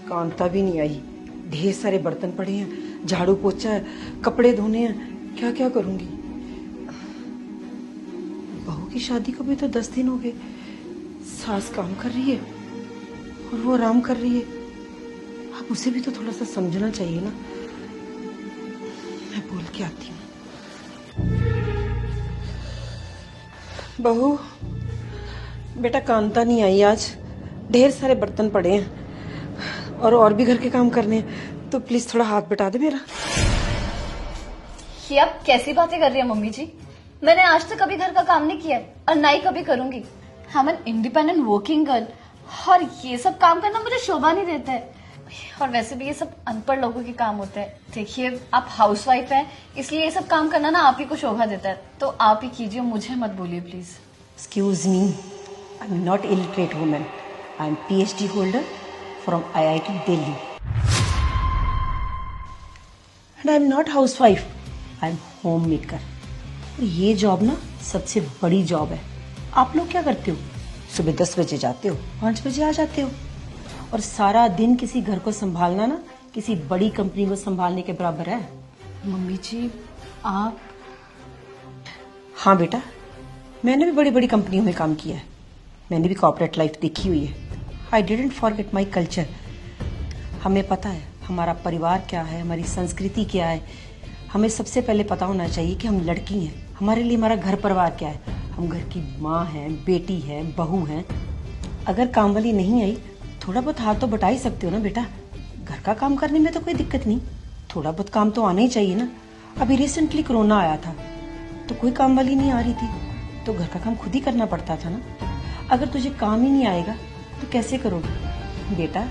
कांता भी नहीं आई, ढेर सारे बर्तन पड़े हैं, झाड़ू पोछा है, कपड़े धोने हैं, क्या क्या करूंगी। बहू की शादी को भी तो 10 दिन हो गए। सास काम कर रही है और वो आराम कर रही है। अब उसे भी तो थोड़ा सा समझना चाहिए ना। मैं बोल के आती हूँ। बहू बेटा, कांता नहीं आई आज, ढेर सारे बर्तन पड़े हैं और भी घर के काम करने हैं, तो प्लीज थोड़ा हाथ बटा दे मेरा। ये आप कैसी बातें कर रही है मम्मी जी? मैंने आज तक कभी घर का काम नहीं किया है और ना ही कभी करूंगी। हम एन इंडिपेंडेंट वर्किंग गर्ल, और ये सब काम करना मुझे शोभा नहीं देता है। और वैसे भी ये सब अनपढ़ लोगों के काम होते हैं। देखिए, आप हाउसवाइफ हैं, इसलिए ये सब काम करना ना आप ही को शोभा देता है, तो आप ही कीजिए, मुझे मत बोलिए please. Excuse me, I'm not illiterate woman. I'm PhD holder from IIT Delhi. And I'm not housewife. I'm homemaker. और ये जॉब ना सबसे बड़ी जॉब है। आप लोग क्या करते हो? सुबह 10 बजे जाते हो, 5 बजे आ जाते हो, और सारा दिन किसी घर को संभालना ना किसी बड़ी कंपनी को संभालने के बराबर है। मम्मी जी आप... हाँ बेटा, मैंने भी बड़ी बड़ी कंपनियों में काम किया है। मैंने भी कॉर्पोरेट लाइफ देखी हुई है। I didn't forget my culture. हमें पता है हमारा परिवार क्या है, हमारी संस्कृति क्या है। हमें सबसे पहले पता होना चाहिए कि हम लड़की हैं, हमारे लिए हमारा घर परिवार क्या है। हम घर की माँ हैं, बेटी है, बहू हैं। अगर काम वाली नहीं आई, थोड़ा बहुत हाथ तो बटा ही सकते हो ना बेटा। घर का काम करने में तो कोई दिक्कत नहीं, थोड़ा बहुत काम तो आना ही चाहिए ना। अभी रिसेंटली कोरोना आया था तो कोई काम वाली नहीं आ रही थी, तो घर का काम खुद ही करना पड़ता था ना। अगर तुझे काम ही नहीं आएगा तो कैसे करोगे बेटा?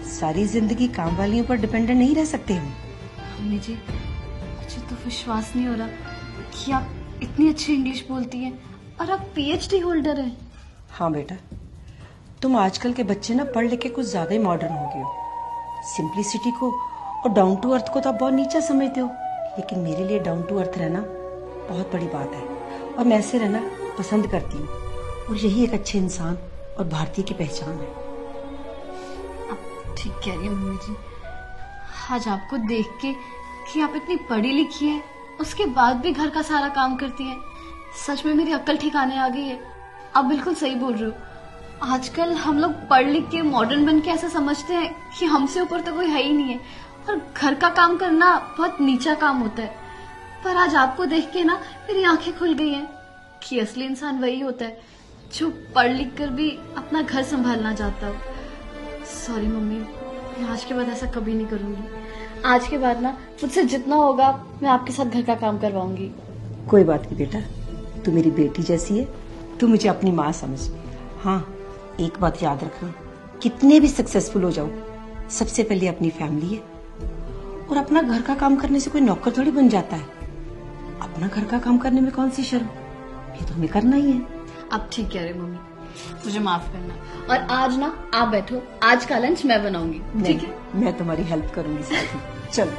सारी जिंदगी काम वालियों पर डिपेंडेंट नहीं रह सकते हम। मम्मी जी, मुझे तो विश्वास नहीं हो रहा कि आप इतनी अच्छी इंग्लिश बोलती हैं और आप PhD होल्डर हैं। हाँ बेटा, तुम आजकल के बच्चे ना पढ़ लिख के कुछ ज्यादा ही मॉडर्न हो गए हो। सिंप्लिसिटी को और डाउन टू अर्थ को तो आप बहुत नीचा समझते हो, लेकिन मेरे लिए डाउन टू अर्थ रहना बहुत बड़ी बात है, और मैं ऐसे रहना पसंद करती हूँ, और यही एक अच्छे इंसान और भारतीय की पहचान है। आप ठीक कह रही हैं मम्मी जी। आज आपको देख के कि आप इतनी पढ़ी लिखी है, उसके बाद भी घर का सारा काम करती हैं, सच में मेरी अक्ल ठिकाने आ गई है। आप बिल्कुल सही बोल रहे हो। आजकल हम लोग पढ़ लिख के मॉडर्न बन के ऐसा समझते हैं कि हमसे ऊपर तो कोई है ही नहीं है, और घर का काम करना बहुत नीचा काम होता है। पर आज आपको देख के ना मेरी आंखें खुल गई हैं कि असली इंसान वही होता है जो पढ़ लिख कर भी अपना घर संभालना चाहता हो। सॉरी मम्मी, मैं आज के बाद ऐसा कभी नहीं करूंगी। आज के बाद ना मुझसे जितना होगा मैं आपके साथ घर का काम करवाऊंगी। कोई बात नहीं बेटा, तू मेरी बेटी जैसी है, तू मुझे अपनी माँ समझ। हाँ, एक बात याद रखना, कितने भी सक्सेसफुल हो जाओ, सबसे पहले अपनी फैमिली है। और अपना घर का काम करने से कोई नौकर थोड़ी बन जाता है। अपना घर का काम करने में कौन सी शर्म, ये तो हमें करना ही है। आप ठीक कह रहे मम्मी, मुझे माफ करना। और आज ना आप बैठो, आज का लंच मैं बनाऊंगी, ठीक है? मैं तुम्हारी हेल्प करूंगी साथी। चलो।